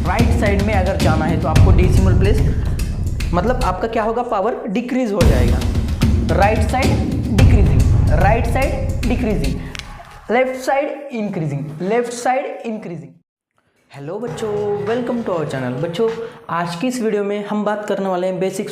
Right side में अगर जाना है तो आपको डेसिमल प्लेस मतलब आपका क्या होगा, पावर डिक्रीज हो जाएगा। Right side decreasing, right side decreasing, left side increasing, left side increasing. Hello बच्चों, वेलकम टू आवर चैनल। बच्चों आज की इस वीडियो में हम बात करने वाले हैं बेसिक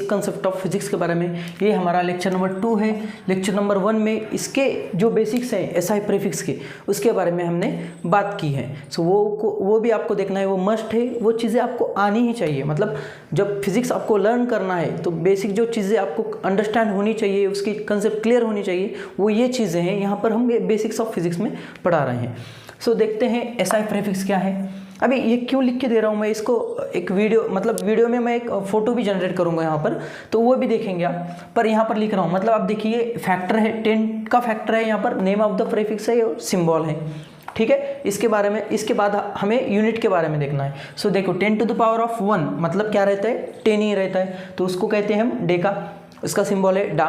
कंसेप्ट ऑफ फिजिक्स के बारे में। ये हमारा लेक्चर नंबर 2 है। लेक्चर नंबर 1 में इसके जो बेसिक्स हैं एसआई प्रीफिक्स के, उसके बारे में हमने बात की है। सो वो भी आपको देखना है, वो मस्ट है, वो चीज़ें आपको आनी ही चाहिए। मतलब जब फिजिक्स आपको लर्न करना है तो बेसिक जो चीज़ें आपको अंडरस्टैंड होनी चाहिए, उसकी कंसेप्ट क्लियर होनी चाहिए, वो ये चीज़ें हैं। यहाँ पर हम बेसिक्स ऑफ फिजिक्स में पढ़ा रहे हैं। सो देखते हैं एसआई प्रीफिक्स क्या है। अभी ये क्यों लिख के दे रहा हूँ मैं इसको, एक वीडियो में मैं एक फ़ोटो भी जनरेट करूँगा यहाँ पर, तो वो भी देखेंगे आप। पर यहाँ पर लिख रहा हूँ, मतलब आप देखिए फैक्टर है, 10 का फैक्टर है, यहाँ पर नेम ऑफ द प्रीफिक्स है, सिंबल है, ठीक है। इसके बारे में, इसके बाद हमें यूनिट के बारे में देखना है। सो देखो 10 to the power of 1 मतलब क्या रहता है, 10 ही रहता है, तो उसको कहते हैं हम डेका, उसका सिंबल है डा।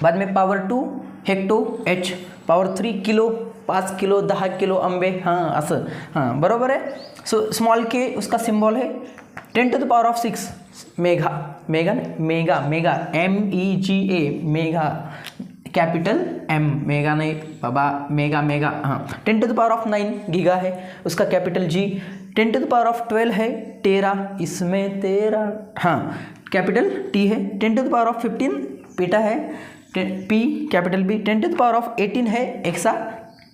बाद में power 2 hecto H, power 3 kilo, 5 kilo, 10 kilo आंबे, हाँ असं, हाँ बरोबर है। सो स्मॉल के उसका सिंबल है 10 to the power of 6 mega, mega MEGA mega, capital M, mega नहीं बाबा, मेगा, हाँ। 10 to the power of 9 giga है, उसका capital G। 10 to the power of 12 है टेरा, इसमें तेरा, हाँ कैपिटल T है। 10 to the power of 15 पीटा है, P capital B। 10 to the power of 18 है एक्सा,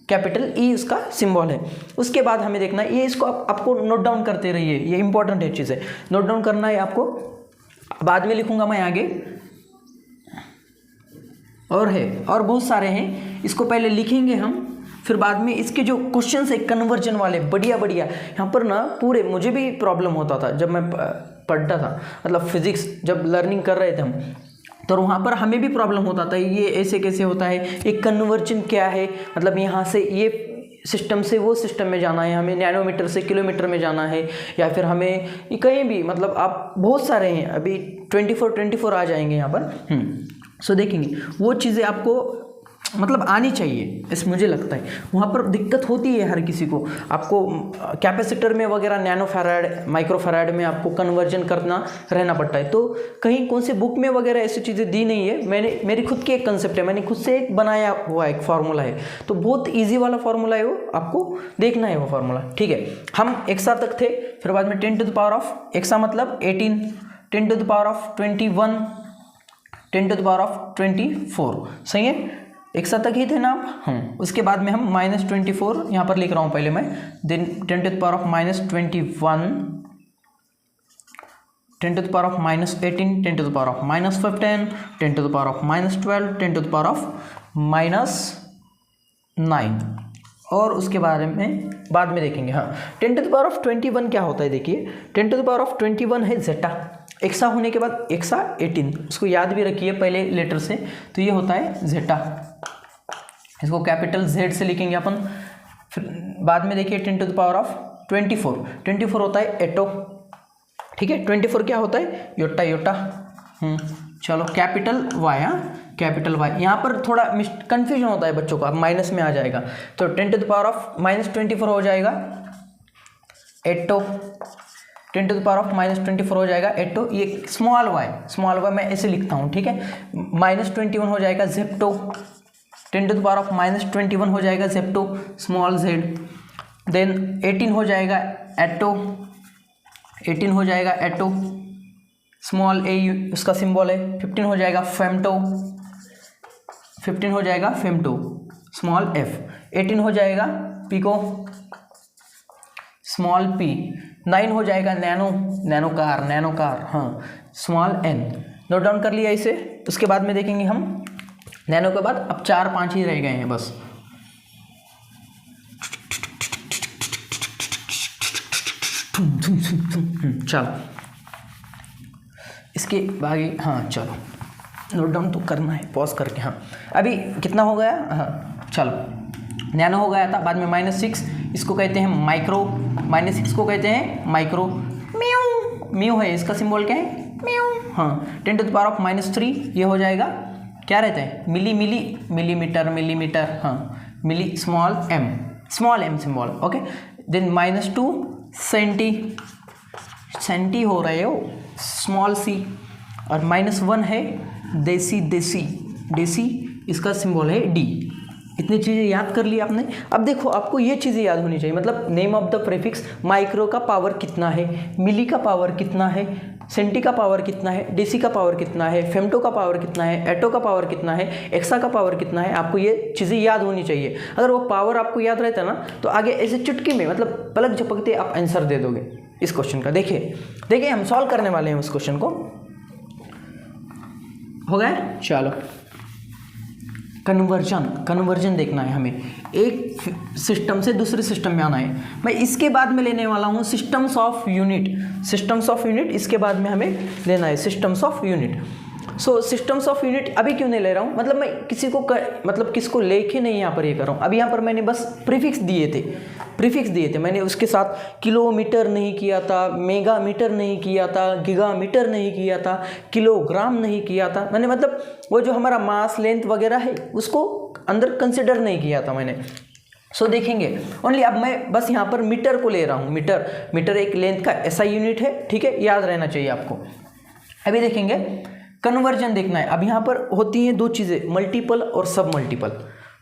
कैपिटल E उसका सिंबल है। उसके बाद हमें देखना है, ये इसको आपको नोट डाउन करते रहिए, ये इंपॉर्टेंट है चीज़ है, नोट डाउन करना है आपको, बाद में लिखूंगा मैं आगे। और बहुत सारे हैं, इसको पहले लिखेंगे हम, फिर बाद में इसके जो क्वेश्चन है कन्वर्जन वाले बढ़िया यहाँ पर ना पूरे, मुझे भी प्रॉब्लम होता था जब मैं पढ़ता था, मतलब फिजिक्स जब लर्निंग कर रहे थे हम, तो वहाँ पर हमें भी प्रॉब्लम होता था, ये ऐसे कैसे होता है, एक कन्वर्जन क्या है, मतलब यहाँ से ये सिस्टम से वो सिस्टम में जाना है, हमें नैनोमीटर से किलोमीटर में जाना है, या फिर हमें कहीं भी, मतलब आप बहुत सारे हैं, अभी 24 आ जाएंगे यहाँ पर। सो देखेंगे वो चीज़ें आपको मतलब आनी चाहिए, इस मुझे लगता है। वहाँ पर दिक्कत होती है हर किसी को, आपको कैपेसिटर में वगैरह नैनो फैराड, माइक्रो फैराड में आपको कन्वर्जन करना रहना पड़ता है। तो कहीं कौन से बुक में वगैरह ऐसी चीज़ें दी नहीं है, मेरी खुद की एक कंसेप्ट है, मैंने खुद से एक बनाया हुआ एक फार्मूला है, तो बहुत ईजी वाला फार्मूला है वो, आपको देखना है वो फार्मूला, ठीक है। हम एक्सा तक थे, फिर बाद में 10 to the power of exa मतलब 18, 10 to the power of 21, 10 to the power of 24, सही है। एक्सा तक ही थे ना आप, उसके बाद में हम -24 यहाँ पर लिख रहा हूँ पहले मैं, then 10 to the power of -21, 10 to the power of -18, 10 to the power of -15, 10 to the power of -12, 10 to the power of -9, और उसके बारे में बाद में देखेंगे। हाँ 10 to the power of 21 क्या होता है, देखिए 10 to the power of 21 है जेटा, एक्सा होने के बाद एक्सा 18, उसको याद भी रखिए पहले लेटर से, तो ये होता है जेटा, इसको कैपिटल Z से लिखेंगे अपन। फिर बाद में देखिए 10 to the power of 24 होता है एटो, ठीक है। 24 क्या होता है, योटा, चलो कैपिटल Y, कैपिटल Y। यहाँ पर थोड़ा कन्फ्यूजन होता है बच्चों का, माइनस में आ जाएगा, तो 10 to the power of -24 हो जाएगा एटो, 10 to the power of -24 हो जाएगा एटो, ये स्मॉल y मैं ऐसे लिखता हूँ, ठीक है। -21 हो जाएगा Zepto, 10 to the power of -21 हो जाएगा जेप्टो, स्मॉल z। देन 18 हो जाएगा एटो, 18 हो जाएगा एटो, स्मॉल a उसका सिंबल है। 15 हो जाएगा फेमटो, 15 हो जाएगा फेमटो, स्मॉल f। 18 हो जाएगा पिको, स्मॉल p। 9 हो जाएगा नैनो कार, हाँ स्मॉल n। नोट डाउन कर लिया इसे। उसके बाद में देखेंगे हम नैनो के बाद अब 4-5 ही रह गए हैं बस। चलो इसके आगे, हाँ चलो नोट डाउन तो करना है पॉज करके। हाँ अभी कितना हो गया, हाँ चलो नैनो हो गया था, बाद में -6, इसको कहते हैं माइक्रो, -6 को कहते हैं माइक्रो, म्यू है इसका सिंबल क्या है, म्यू। हाँ 10 to the power of -3 ये हो जाएगा, क्या रहता है मिलीमीटर, हाँ milli, small m symbol, okay. Then -2 centi हो रहे हो, स्मॉल सी, और -1 है देसी, इसका सिंबल है डी। इतनी चीज़ें याद कर ली आपने। अब देखो आपको ये चीज़ें याद होनी चाहिए, मतलब name of the prefix, micro का पावर कितना है, मिली का पावर कितना है, सेंटी का पावर कितना है, डेसी का पावर कितना है, फेम्टो का पावर कितना है, एटो का पावर कितना है, एक्सा का पावर कितना है, आपको ये चीज़ें याद होनी चाहिए। अगर वो पावर आपको याद रहता है ना तो आगे ऐसे चुटकी में, मतलब पलक झपकते आप आंसर दे दोगे इस क्वेश्चन का। देखिए हम सॉल्व करने वाले हैं उस क्वेश्चन को। हो गया, चलो कन्वर्जन देखना है हमें, एक सिस्टम से दूसरे सिस्टम में आना है। मैं इसके बाद में लेने वाला हूँ सिस्टम्स ऑफ यूनिट, इसके बाद में हमें लेना है systems of unit. So systems of unit अभी क्यों नहीं ले रहा हूँ, मतलब मैं किसको लेके नहीं यहाँ पर ये कर रहा हूँ। अभी यहाँ पर मैंने बस प्रीफिक्स दिए थे, मैंने उसके साथ किलोमीटर नहीं किया था, मेगामीटर नहीं किया था, गीगामीटर नहीं किया था, किलोग्राम नहीं किया था मैंने, मतलब वो जो हमारा मास लेंथ वगैरह है उसको अंदर कंसिडर नहीं किया था मैंने। सो देखेंगे ओनली, अब मैं बस यहाँ पर मीटर को ले रहा हूँ। मीटर एक लेंथ का SI यूनिट है, ठीक है, याद रहना चाहिए आपको। अभी देखेंगे कन्वर्जन देखना है। अब यहाँ पर होती हैं दो चीज़ें, मल्टीपल और सब मल्टीपल।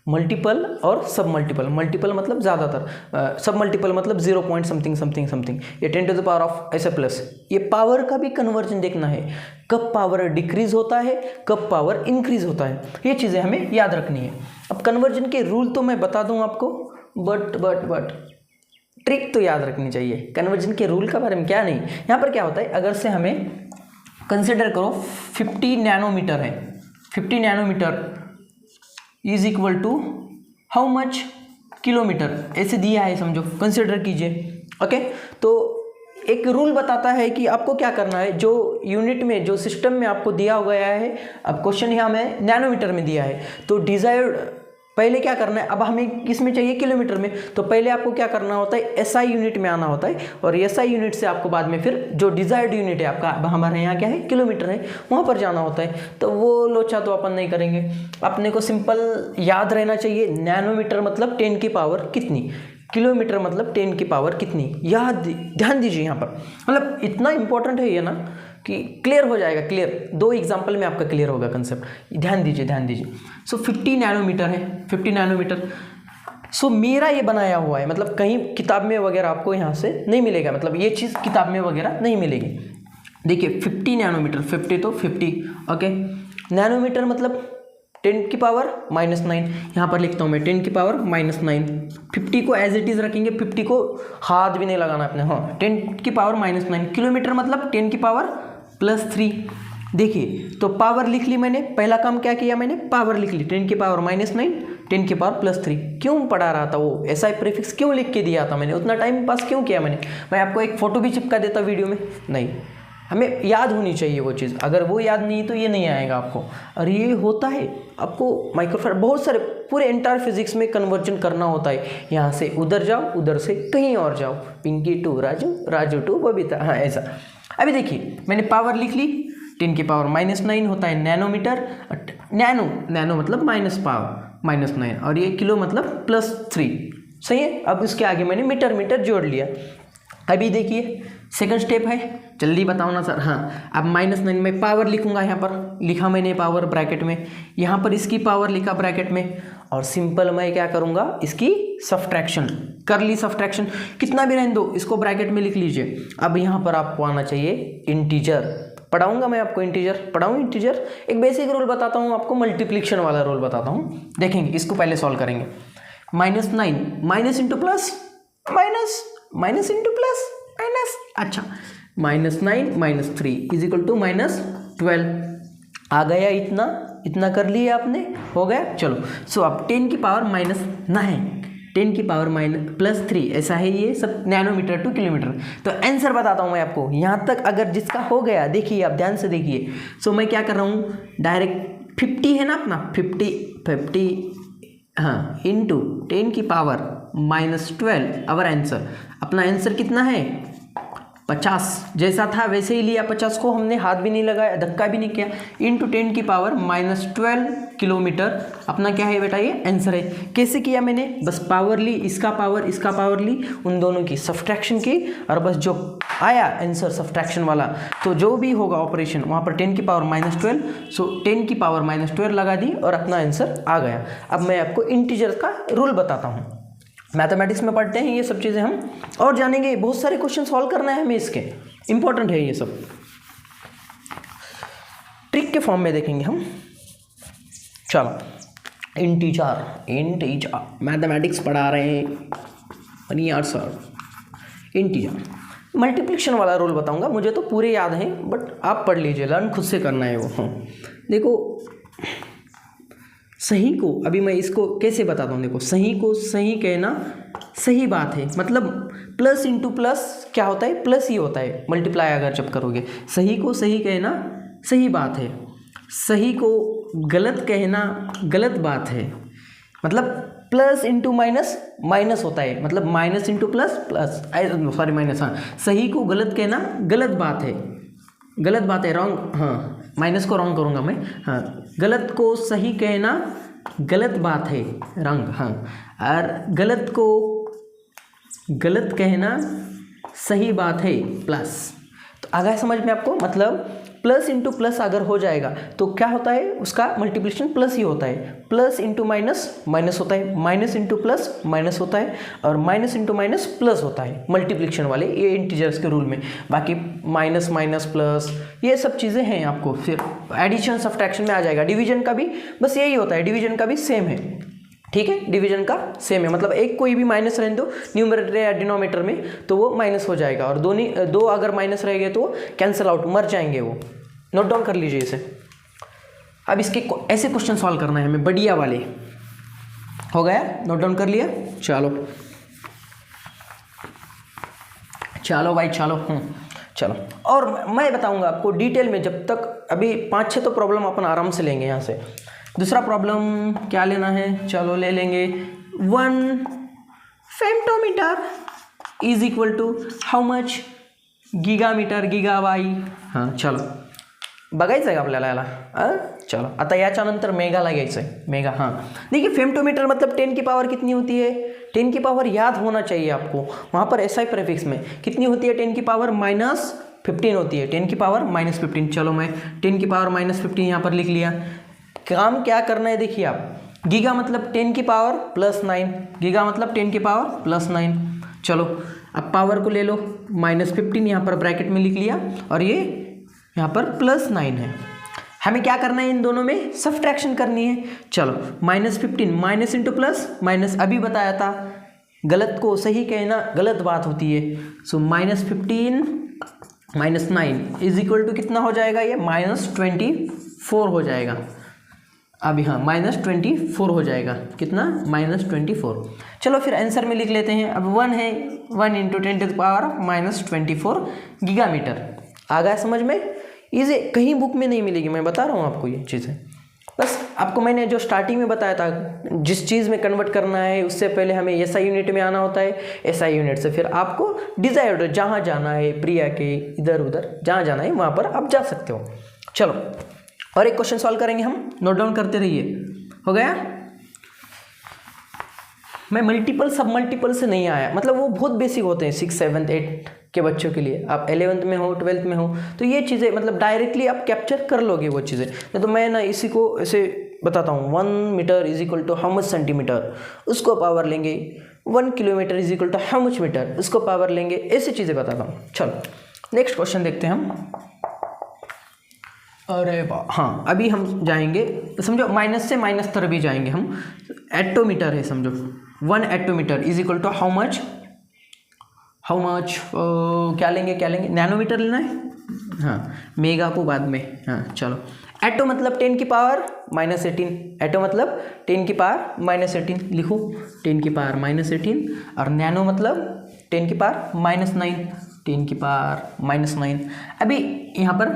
मल्टीपल मतलब ज़्यादातर, सब मल्टीपल मतलब 0 पॉइंट समथिंग, ये 10 टू द पावर ऑफ ऐसे प्लस। ये पावर का भी कन्वर्जन देखना है, कब पावर डिक्रीज होता है, कब पावर इंक्रीज होता है, ये चीज़ें हमें याद रखनी है। अब कन्वर्जन के रूल तो मैं बता दूँ आपको, बट ट्रिक तो याद रखनी चाहिए। कन्वर्जन के रूल के बारे में क्या नहीं, यहाँ पर क्या होता है, अगर से हमें कंसिडर करो 50 नैनोमीटर है, 50 nanometre is equal to how much kilometre, ऐसे दिया है समझो, कंसिडर कीजिए। ओके, तो एक रूल बताता है कि आपको क्या करना है, जो यूनिट में, जो सिस्टम में आपको दिया गया है। अब क्वेश्चन यहाँ में नैनोमीटर में दिया है, तो डिजायर्ड पहले क्या करना है, अब हमें किस में चाहिए, किलोमीटर में, तो पहले आपको क्या करना होता है, SI यूनिट में आना होता है, और SI यूनिट से आपको बाद में फिर जो डिजायर्ड यूनिट है आपका, हमारे यहाँ क्या है, किलोमीटर है, वहाँ पर जाना होता है। तो वो लोचा तो अपन नहीं करेंगे, अपने को सिंपल याद रहना चाहिए, नैनोमीटर मतलब 10 की पावर कितनी, किलोमीटर मतलब 10 की पावर कितनी, याद ध्यान दीजिए यहाँ पर, मतलब इतना इंपॉर्टेंट है ये ना कि क्लियर हो जाएगा, क्लियर 2 एग्जाम्पल में आपका क्लियर होगा कंसेप्ट। ध्यान दीजिए। सो 50 नैनोमीटर है, 50 नैनोमीटर। सो मेरा ये बनाया हुआ है, मतलब कहीं किताब में वगैरह आपको यहाँ से नहीं मिलेगा, मतलब ये चीज़ किताब में वगैरह नहीं मिलेगी। देखिए 50 नैनोमीटर, 50 तो 50, ओके, नैनोमीटर मतलब 10 की पावर -9, यहाँ पर लिखता हूँ मैं 10 की पावर -9। 50 को एज इट इज़ रखेंगे, 50 को हाथ भी नहीं लगाना अपने, हाँ, 10 की पावर -9। किलोमीटर मतलब 10 की पावर +3। देखिए तो पावर लिख ली मैंने, पहला काम क्या किया मैंने, पावर लिख ली, 10 की पावर -9, 10 की पावर +3। क्यों पढ़ा रहा था वो, SI प्रीफिक्स क्यों लिख के दिया था मैंने, उतना टाइम पास क्यों किया मैंने, मैं आपको एक फ़ोटो भी चिपका देता वीडियो में, नहीं, हमें याद होनी चाहिए वो चीज़, अगर वो याद नहीं तो ये नहीं आएगा आपको। और ये होता है आपको माइक्रोफैराड, बहुत सारे पूरे एंटायर फिजिक्स में कन्वर्जन करना होता है, यहाँ से उधर जाओ, उधर से कहीं और जाओ, पिंकी टू राजू, राजू टू बबीता, हाँ ऐसा। अभी देखिए मैंने पावर लिख ली, 10 की पावर -9 होता है नैनोमीटर, नैनो मतलब माइनस पावर -9, और ये किलो मतलब +3, सही है। अब इसके आगे मैंने मीटर जोड़ लिया। अभी देखिए सेकंड स्टेप है, जल्दी बताओ ना सर, हाँ, अब -9 में पावर लिखूंगा, यहाँ पर लिखा मैंने पावर ब्रैकेट में, यहाँ पर इसकी पावर लिखा ब्रैकेट में, और सिंपल मैं क्या करूँगा, इसकी सब्ट्रैक्शन कर ली, सब्ट्रैक्शन कितना भी रहने दो, इसको ब्रैकेट में लिख लीजिए। अब यहाँ पर आपको आना चाहिए इंटीजर, पढ़ाऊंगा मैं आपको इंटीजर, पढ़ाऊँ इंटीजर, एक बेसिक रूल बताता हूँ आपको, मल्टीप्लिकेशन वाला रूल बताता हूँ, देखेंगे, इसको पहले सॉल्व करेंगे। -9 minus into plus, minus into plus minus, अच्छा, -9 -3 इज इक्वल टू -12 आ गया, इतना कर लिया आपने, हो गया। चलो सो अब 10 की पावर -9, 10 की पावर +3, ऐसा है ये सब, नैनोमीटर टू किलोमीटर। तो आंसर बताता हूँ मैं आपको, यहाँ तक अगर जिसका हो गया, देखिए आप ध्यान से देखिए। सो मैं क्या कर रहा हूँ, डायरेक्ट 50 है ना अपना, 50 हाँ, इंटू 10 की पावर -12, अवर आंसर, अपना आंसर कितना है 50 जैसा था वैसे ही लिया, 50 को हमने हाथ भी नहीं लगाया, धक्का भी नहीं किया, इंटू 10 की पावर -12 किलोमीटर अपना क्या है बेटा, ये आंसर है। कैसे किया मैंने, बस पावर ली, इसका पावर ली, उन दोनों की सब्ट्रैक्शन की, और बस जो आया आंसर सब्ट्रैक्शन वाला, तो जो भी होगा ऑपरेशन वहाँ पर 10 की पावर -12, सो 10 की पावर -12 लगा दी और अपना आंसर आ गया। अब मैं आपको इंटीजर का रूल बताता हूँ। मैथमेटिक्स में पढ़ते हैं ये सब चीज़ें हम, और जानेंगे, बहुत सारे क्वेश्चन सॉल्व करना है हमें, इसके इंपॉर्टेंट है ये सब, ट्रिक के फॉर्म में देखेंगे हम। चलो, इंटीजर मैथमेटिक्स पढ़ा रहे हैं यार सर। इंटीजर मल्टीप्लिकेशन वाला रूल बताऊंगा, मुझे तो पूरे याद हैं, बट आप पढ़ लीजिए, लर्न खुद से करना है वो। हाँ देखो, सही को अभी मैं इसको कैसे बताता हूँ, देखो सही को सही कहना सही बात है, मतलब प्लस इंटू प्लस क्या होता है, प्लस ही होता है, मल्टीप्लाई अगर जब करोगे। सही को सही कहना सही बात है, सही को गलत कहना गलत बात है, मतलब प्लस इंटू माइनस माइनस होता है, मतलब minus into plus plus, sorry minus, हाँ सही को गलत कहना गलत बात है, गलत बात है, रॉन्ग, हाँ माइनस को रॉन्ग करूँगा मैं, हाँ गलत को सही कहना गलत बात है, रॉन्ग, हाँ, और गलत को गलत कहना सही बात है, प्लस। तो आ गया समझ में आपको, मतलब प्लस इंटू प्लस अगर हो जाएगा तो क्या होता है, उसका मल्टीप्लिकेशन प्लस ही होता है, प्लस इंटू माइनस माइनस होता है, माइनस इंटू प्लस माइनस होता है, और माइनस इंटू माइनस प्लस होता है मल्टीप्लिकेशन वाले ये इंटीजर्स के रूल में। बाकी माइनस माइनस प्लस ये सब चीज़ें हैं, आपको फिर एडिशन सब्ट्रैक्शन में आ जाएगा। डिवीजन का भी बस यही होता है, डिवीजन का भी सेम है, ठीक है, डिवीजन का सेम है, मतलब एक कोई भी माइनस रहने दो न्यूमरेटर या डिनोमिनेटर में तो वो माइनस हो जाएगा, और दो अगर माइनस रहेंगे तो कैंसिल आउट, मर जाएंगे वो। नोट डाउन कर लीजिए इसे। अब इसके ऐसे क्वेश्चन सॉल्व करना है हमें, बढ़िया वाले। हो गया, नोट डाउन कर लिया, चलो भाई चलो, चलो। और मैं बताऊंगा आपको डिटेल में, जब तक अभी 5-6 तो प्रॉब्लम अपन आराम से लेंगे यहाँ से। दूसरा प्रॉब्लम क्या लेना है, चलो ले लेंगे 1 femtometre is equal to how much gigametre गिगाबाई। हां चलो बघायचं आहे आपल्याला याला, चलो आता याच्यानंतर मेगाला घ्यायचं आहे, मेगा। हाँ देखिए, फेम्टोमीटर मतलब 10 की पावर कितनी होती है, 10 की पावर याद होना चाहिए आपको, वहाँ पर SI प्रीफिक्स में कितनी होती है, 10 की पावर -15 होती है, 10 की पावर -15। चलो मैं 10 की पावर -15 यहाँ पर लिख लिया। काम क्या करना है देखिए आप, गीगा मतलब 10 की पावर +9, गीगा मतलब 10 की पावर +9। चलो अब पावर को ले लो, -15 यहाँ पर ब्रैकेट में लिख लिया, और ये यहाँ पर +9 है। हमें क्या करना है, इन दोनों में सब्ट्रैक्शन करनी है। चलो -15 माइनस इंटू प्लस माइनस, अभी बताया था गलत को सही कहना गलत बात होती है, सो -15 -9 इज इक्वल टू कितना हो जाएगा, ये -24 हो जाएगा। अभी हाँ -24 हो जाएगा, कितना -24। चलो फिर आंसर में लिख लेते हैं। अब 1 है, 1 × 10⁻² गीगामीटर। आ गया समझ में, इसे कहीं बुक में नहीं मिलेगी, मैं बता रहा हूँ आपको ये चीज़ें। बस आपको मैंने जो स्टार्टिंग में बताया था, जिस चीज़ में कन्वर्ट करना है उससे पहले हमें SI यूनिट में आना होता है, SI यूनिट से फिर आपको डिज़ायर्ड जहाँ जाना है, प्रिया के इधर उधर जहाँ जाना है वहाँ पर आप जा सकते हो। चलो और एक क्वेश्चन सॉल्व करेंगे हम, नोट डाउन करते रहिए। हो गया, मैं मल्टीपल सब मल्टीपल से नहीं आया, मतलब वो बहुत बेसिक होते हैं 6, 7, 8 के बच्चों के लिए। आप 11th में हो, 12th में हो, तो ये चीज़ें मतलब डायरेक्टली आप कैप्चर कर लोगे वो चीज़ें। नहीं तो मैं ना इसी को ऐसे बताता हूँ, 1 metre is equal to how much centimetre, उसको पावर लेंगे, 1 kilometre is equal to how much metre, उसको पावर लेंगे, ऐसी चीज़ें बताता हूँ। चलो नेक्स्ट क्वेश्चन देखते हैं हम। अरे वाह, हाँ अभी हम जाएंगे, समझो माइनस से माइनस तरफ भी जाएंगे हम। एटोमीटर है समझो, 1 attometre is equal to how much क्या लेंगे नैनोमीटर लेना है, हाँ मेगा को बाद में। हाँ चलो, एटो मतलब 10 की पावर -18, एटो मतलब 10 की पावर -18 लिखो, 10 की पावर -18, और नैनो मतलब 10 की पावर -9, 10 की पावर -9। अभी यहाँ पर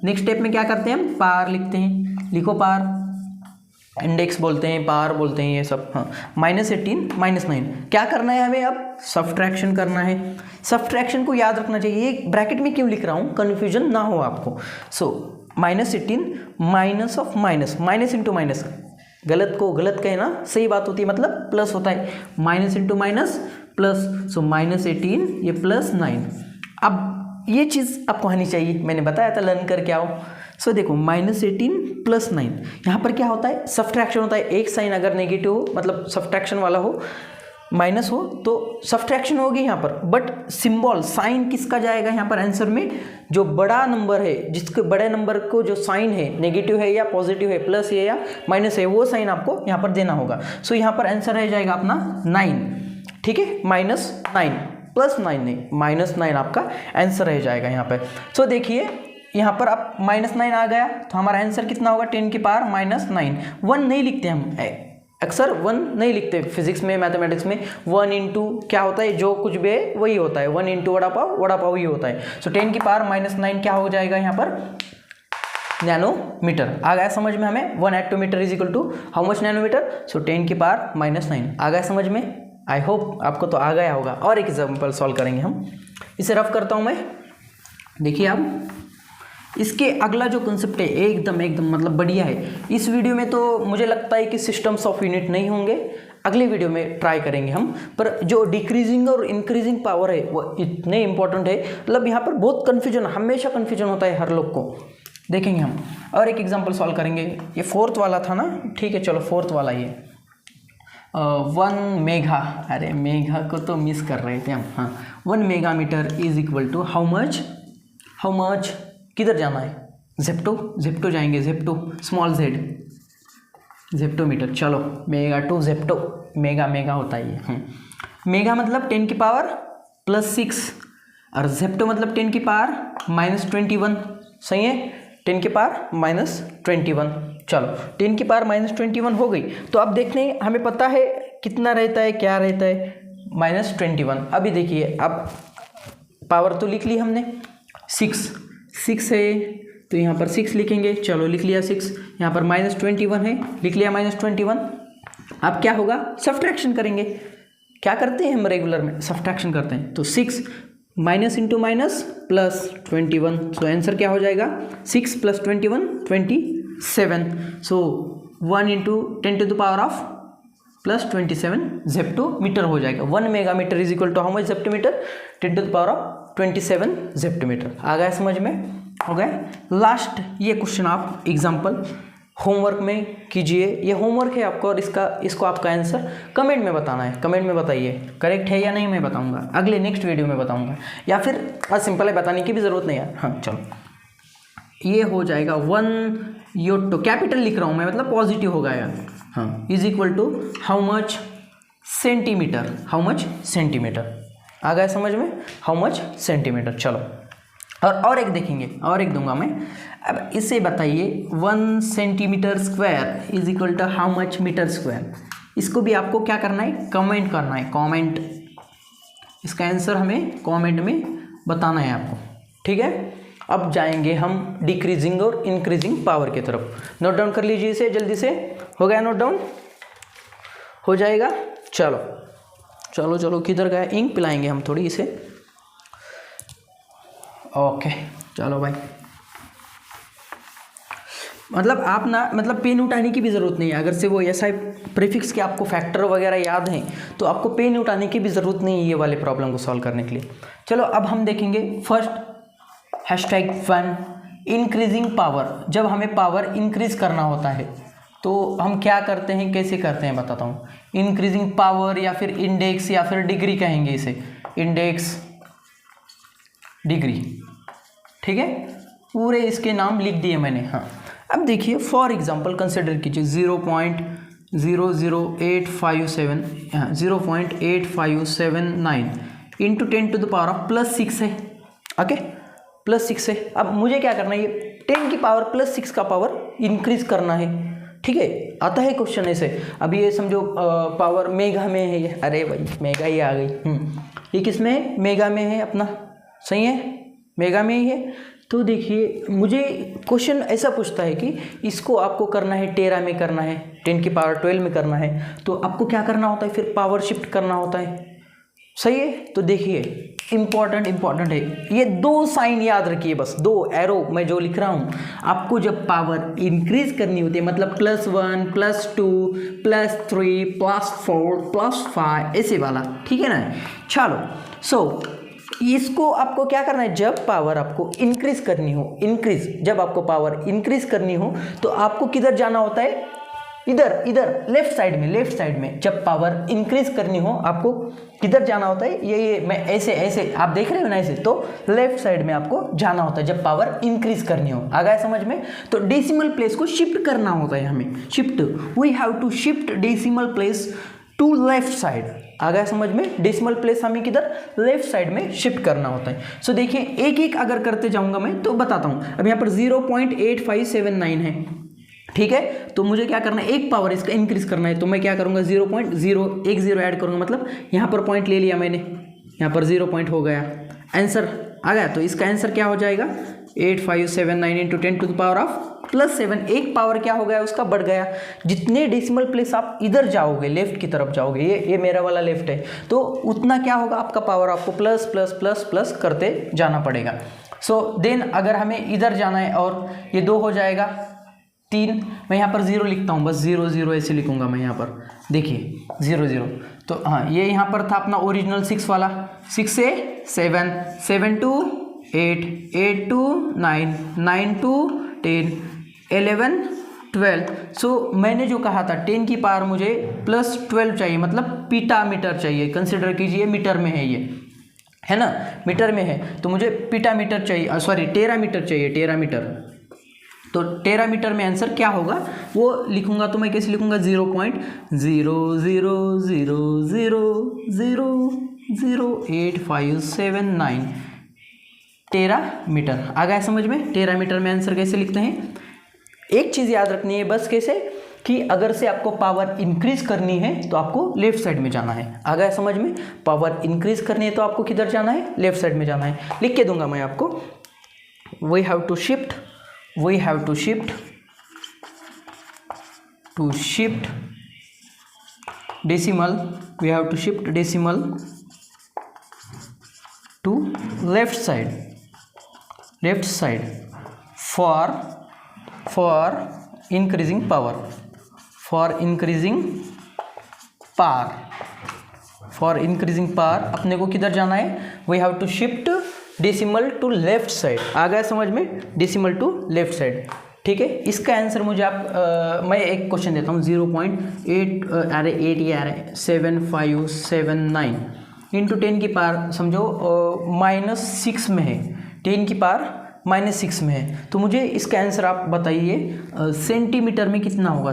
नेक्स्ट स्टेप में क्या करते हैं हम, पावर लिखते हैं, लिखो पावर, इंडेक्स बोलते हैं, पावर बोलते हैं, ये सब। हाँ, -18 -9 क्या करना है हमें? अब सब्ट्रैक्शन करना है। सब्ट्रैक्शन को याद रखना चाहिए, ये ब्रैकेट में क्यों लिख रहा हूँ, कन्फ्यूजन ना हो आपको। सो -18 minus of minus, minus into minus, गलत को गलत कहना सही बात होती है, मतलब प्लस होता है, माइनस इंटू माइनस प्लस। सो -18 ये +9। अब ये चीज़ आपको आनी चाहिए, मैंने बताया था लर्न करके आओ। सो देखो -18 +9, यहाँ पर क्या होता है? सब्ट्रैक्शन होता है। एक साइन अगर नेगेटिव हो, मतलब सब्ट्रैक्शन वाला हो, माइनस हो, तो सब्ट्रैक्शन होगी यहाँ पर। बट सिंबल साइन किसका जाएगा यहाँ पर आंसर में? जो बड़ा नंबर है, जिसके बड़े नंबर को जो साइन है, नेगेटिव है या पॉजिटिव है, प्लस है या माइनस है, वो साइन आपको यहाँ पर देना होगा। सो यहाँ पर आंसर रह जाएगा अपना 9, ठीक है, -9 +9 नहीं, -9 आपका आंसर रह जाएगा यहाँ पे। सो देखिए यहाँ पर अब -9 आ गया, तो हमारा आंसर कितना होगा? 10 की पावर -9। 1 नहीं लिखते हम, अक्सर 1 नहीं लिखते फिजिक्स में, मैथमेटिक्स में। 1 इंटू क्या होता है? जो कुछ भी है वही होता है, 1 इंटू वड़ा पाव ही होता है। सो 10 की पावर -9 क्या हो जाएगा यहाँ पर? नैनोमीटर। आ गया समझ में हमें? 1 attometre is equal to how much nanometre? So 10 की पावर -9 आ गया समझ में? आई होप आपको तो आ गया होगा। और एक एग्जाम्पल सॉल्व करेंगे हम, इसे रफ करता हूँ मैं। देखिए आप, इसके अगला जो कंसेप्ट है एकदम मतलब बढ़िया है। इस वीडियो में तो मुझे लगता है कि सिस्टम्स ऑफ यूनिट नहीं होंगे, अगले वीडियो में ट्राई करेंगे हम। पर जो डिक्रीजिंग और इंक्रीजिंग पावर है वो इतने इंपॉर्टेंट है, मतलब यहाँ पर बहुत कन्फ्यूजन, हमेशा कन्फ्यूजन होता है हर लोग को। देखेंगे हम और एक एग्जाम्पल सॉल्व करेंगे। ये 4th वाला था ना, ठीक है, चलो 4th वाला ये 1 मेगा, अरे मेगा को तो मिस कर रहे थे हम। हाँ, 1 megametre is equal to how much, किधर जाना है? जेप्टो जाएंगे, जेप्टो स्मॉल z, जेप्टोमीटर। चलो मेगा टू जेप्टो, मेगा होता है ये। मेगा मतलब 10 की पावर +6 और जेप्टो मतलब 10 की पावर -21। सही है, 10 की पावर -21। चलो 10 की पावर -21 हो गई। तो अब देखते हैं, हमें पता है कितना रहता है, क्या रहता है, -21। अभी देखिए, अब पावर तो लिख ली हमने, 6 है तो यहाँ पर 6 लिखेंगे। चलो लिख लिया 6, यहाँ पर -21 है, लिख लिया -21। अब क्या होगा? सब्ट्रैक्शन करेंगे। क्या करते हैं हम रेगुलर में? सब्ट्रैक्शन करते हैं। तो 6 minus into minus +21। So answer क्या हो जाएगा? 6 + 21 27। So 1 into 10 to the power of +27 zeptometre हो जाएगा। 1 megametre is equal to how much zeptometre? 10 to the power of 27 zeptometre. आ गया समझ में? हो गया। लास्ट ये क्वेश्चन आप एग्जाम्पल होमवर्क में कीजिए। ये होमवर्क है आपको, और इसको आपका आंसर कमेंट में बताना है। कमेंट में बताइए करेक्ट है या नहीं, मैं बताऊंगा अगले नेक्स्ट वीडियो में बताऊंगा, या फिर सिंपल है, बताने की भी ज़रूरत नहीं है। हाँ चलो, ये हो जाएगा 1 योटो, कैपिटल लिख रहा हूँ मैं, मतलब पॉजिटिव होगा यार। हाँ, is equal to how much centimetre, how much centimetre. आ गया समझ में? How much centimetre. चलो और एक देखेंगे, और एक दूंगा मैं। अब इसे बताइए 1 centimetre square is equal to how much metre square. इसको भी आपको क्या करना है? कमेंट करना है, कमेंट। इसका आंसर हमें कमेंट में बताना है आपको, ठीक है। अब जाएंगे हम डिक्रीजिंग और इंक्रीजिंग पावर की तरफ। नोट डाउन कर लीजिए इसे जल्दी से। हो गया नोट डाउन? हो जाएगा। चलो चलो चलो, किधर गया? इंक पिलाएंगे हम थोड़ी इसे। ओके चलो भाई, मतलब आप ना, मतलब पेन उठाने की भी ज़रूरत नहीं है। अगर से वो SI प्रीफिक्स के आपको फैक्टर वगैरह याद हैं तो आपको पेन उठाने की भी ज़रूरत नहीं है ये वाले प्रॉब्लम को सॉल्व करने के लिए। चलो अब हम देखेंगे फर्स्ट #1 इंक्रीजिंग पावर। जब हमें पावर इंक्रीज करना होता है तो हम क्या करते हैं, कैसे करते हैं बताता हूँ। इंक्रीजिंग पावर या फिर इंडेक्स या फिर डिग्री कहेंगे इसे, इंडेक्स डिग्री, ठीक है। पूरे इसके नाम लिख दिए मैंने। हाँ, अब देखिए फॉर एग्जांपल कंसिडर कीजिए 0.00857, हाँ 0.8579 into 10 to the power of +6 है। ओके, +6 है। अब मुझे क्या करना है, ये 10 की पावर +6 का पावर इंक्रीज करना है, ठीक है। आता है क्वेश्चन ऐसे। अब ये समझो पावर मेगा में है ये, अरे भाई मेगा ही आ गई। ये किस में है? मेगा में है अपना, सही है, मेगा में ही है। तो देखिए मुझे क्वेश्चन ऐसा पूछता है कि इसको आपको करना है टेरा में करना है, 10 की पावर 12 में करना है, तो आपको क्या करना होता है, फिर पावर शिफ्ट करना होता है। सही है। तो देखिए इंपॉर्टेंट है ये दो साइन याद रखिए, बस दो एरो मैं जो लिख रहा हूँ। आपको जब पावर इंक्रीज करनी होती है मतलब +1 +2 +3 +4 +5 ऐसे वाला, ठीक है ना। चलो सो इसको आपको क्या करना है, जब पावर आपको इंक्रीज करनी हो, जब आपको पावर इंक्रीज करनी हो तो आपको किधर जाना होता है, इधर लेफ्ट साइड में जब पावर इंक्रीज करनी हो आपको किधर जाना होता है, ये मैं ऐसे आप देख रहे हो ना ऐसे, तो लेफ्ट साइड में आपको जाना होता है जब पावर इंक्रीज करनी हो। आ गया समझ में। तो डेसिमल प्लेस को शिफ्ट करना होता है हमें, we have to shift decimal place to left side. आ गया समझ में। डेसिमल प्लेस हमें किधर, लेफ्ट साइड में शिफ्ट करना होता है। सो देखिए एक अगर करते जाऊंगा मैं तो बताता हूँ। अब यहाँ पर 0.8579 है, ठीक है। तो मुझे क्या करना है, एक पावर इसका इंक्रीज करना है, तो मैं क्या करूँगा 0.010 ऐड करूँगा, मतलब यहाँ पर पॉइंट ले लिया मैंने, यहाँ पर 0 पॉइंट हो गया, आंसर आ गया। तो इसका आंसर क्या हो जाएगा, 8579 इंटू 10⁻+7। एक पावर क्या हो गया उसका, बढ़ गया। जितने डेसिमल प्लेस आप इधर जाओगे, लेफ्ट की तरफ जाओगे, ये मेरा वाला लेफ्ट है, तो उतना क्या होगा आपका पावर, आपको प्लस प्लस प्लस प्लस करते जाना पड़ेगा। सो देन अगर हमें इधर जाना है और ये 2 हो जाएगा 3, मैं यहाँ पर 0 लिखता हूँ, बस 0 0 ऐसे लिखूँगा मैं यहाँ पर, देखिए 0 0। तो हाँ ये यहाँ पर था अपना ओरिजिनल 6 वाला, 6 से 7, 7 to 8, 8 to 9, 9 to 10, 11 12। सो मैंने जो कहा था 10 की पावर मुझे +12 चाहिए, मतलब पीटा मीटर चाहिए, कंसिडर कीजिए मीटर में है, ये है ना, मीटर में है, तो मुझे पीटा मीटर चाहिए, सॉरी टेरा मीटर चाहिए, टेरा मीटर। तो टेरा मीटर में आंसर क्या होगा वो लिखूंगा, तो मैं कैसे लिखूंगा, 0.000008579 टेरा मीटर। आ गया समझ में। टेरा मीटर में आंसर कैसे लिखते हैं। एक चीज़ याद रखनी है बस, कैसे कि अगर से आपको पावर इंक्रीज करनी है तो आपको लेफ्ट साइड में जाना है। आ गया समझ में। पावर इंक्रीज करनी है तो आपको किधर जाना है, लेफ्ट साइड में जाना है। लिख के दूंगा मैं आपको, we have to shift decimal, we have to shift decimal to left side for increasing power, अपने को किधर जाना है, we have to shift decimal to left side. आ गया समझ में, डेसिमल टू लेफ्ट साइड, ठीक है। इसका आंसर मुझे आप मैं एक क्वेश्चन देता हूँ, 0.7579 इंटू 10 की पावर समझो -6 में है, 10 की पावर -6 में है, तो मुझे इसका आंसर आप बताइए सेंटीमीटर में कितना होगा।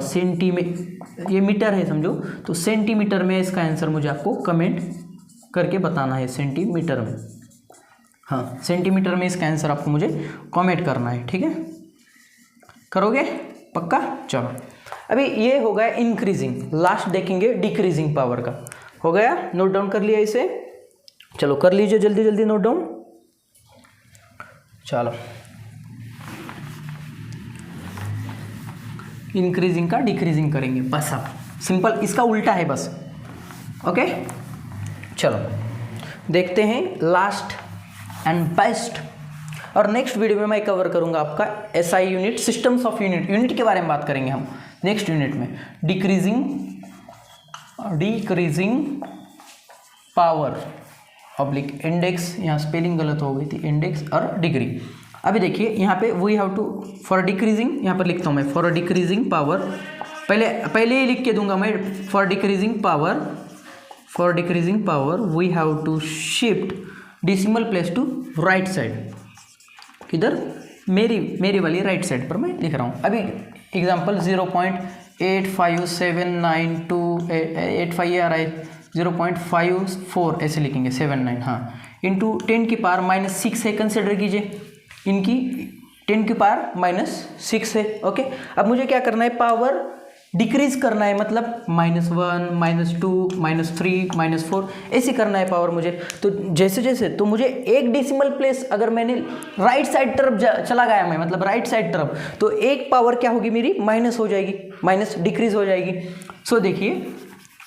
ये मीटर है समझो, तो सेंटीमीटर में इसका आंसर मुझे आपको कमेंट करके बताना है, सेंटीमीटर में। हाँ सेंटीमीटर में इसका आंसर आपको मुझे कमेंट करना है, ठीक है। करोगे पक्का। चलो अभी ये हो गया इंक्रीजिंग, लास्ट देखेंगे डिक्रीजिंग पावर का। हो गया, नोट डाउन कर लिया इसे। चलो कर लीजिए जल्दी जल्दी नोट डाउन। चलो इंक्रीजिंग का डिक्रीजिंग करेंगे बस, अब सिंपल इसका उल्टा है बस। ओके चलो देखते हैं लास्ट एंड बेस्ट। और नेक्स्ट वीडियो में मैं कवर करूंगा आपका SI unit, systems of unit के बारे में बात करेंगे हम नेक्स्ट यूनिट में। डिक्रीजिंग पावर ऑब्लिक इंडेक्स, यहाँ स्पेलिंग गलत हो गई थी, इंडेक्स और डिग्री। अभी देखिए यहाँ पे we have to for decreasing, यहाँ पर लिखता हूँ मैं फॉर डिक्रीजिंग पावर, पहले ही लिख के दूंगा मैं, for decreasing power we have to shift decimal place to right side. किधर, मेरी वाली राइट साइड पर मैं लिख रहा हूँ। अभी एग्जांपल 0.857928 आ रहा है, 0.54 ऐसे लिखेंगे, 79 हाँ, इंटू 10 की पावर -6 है, कंसिडर कीजिए इनकी 10 की पावर -6 है। ओके अब मुझे क्या करना है, पावर डिक्रीज करना है, मतलब -1 -2 -3 -4 ऐसे करना है पावर मुझे। तो जैसे जैसे तो मुझे एक डेसिमल प्लेस अगर मैंने राइट साइड तरफ चला गया मैं, मतलब राइट साइड तरफ, तो एक पावर क्या होगी मेरी माइनस हो जाएगी, माइनस डिक्रीज हो जाएगी। सो देखिए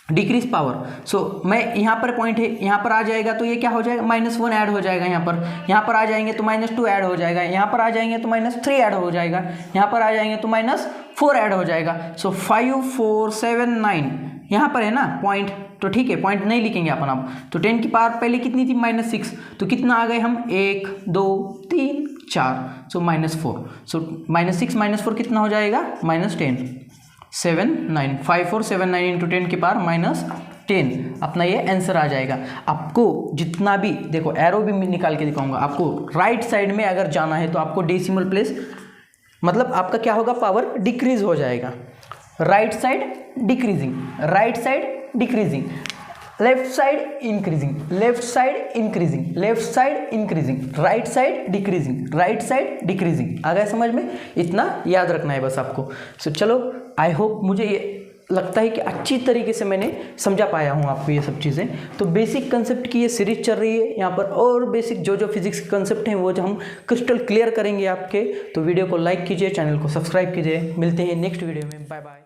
डिक्रीज पावर, सो मैं यहाँ पर पॉइंट है, यहाँ पर आ जाएगा तो ये क्या हो जाएगा -1 ऐड हो जाएगा, यहाँ पर आ जाएंगे तो -2 ऐड हो जाएगा, यहाँ पर आ जाएंगे तो -3 ऐड हो जाएगा, यहाँ पर आ जाएंगे तो -4 ऐड हो जाएगा। सो 5 4 7 9 यहाँ पर है ना पॉइंट, तो ठीक है पॉइंट नहीं लिखेंगे अपन अब। तो 10 की पावर पहले कितनी थी -6, तो कितना आ गए हम 1 2 3 4, सो -4, सो -6 -4 कितना हो जाएगा -10, 7 9 5 4 7 9 इंटू 10 की पावर -10, अपना ये आंसर आ जाएगा। आपको जितना भी देखो एरो भी निकाल के दिखाऊंगा, आपको राइट साइड में अगर जाना है तो आपको डेसिमल प्लेस, मतलब आपका क्या होगा पावर डिक्रीज हो जाएगा, right side decreasing, right side decreasing, left side increasing, left side increasing, left side increasing, right side decreasing, right side decreasing. आ गया समझ में? इतना याद रखना है बस आपको। सो चलो, आई होप, मुझे ये लगता है कि अच्छी तरीके से मैंने समझा पाया हूँ आपको ये सब चीज़ें। तो बेसिक कंसेप्ट की ये सीरीज चल रही है यहाँ पर, और बेसिक जो जो फिजिक्स के कंसेप्ट हैं वो जो हम क्रिस्टल क्लियर करेंगे आपके। तो वीडियो को लाइक कीजिए, चैनल को सब्सक्राइब कीजिए। मिलते हैं नेक्स्ट वीडियो में, बाय बाय।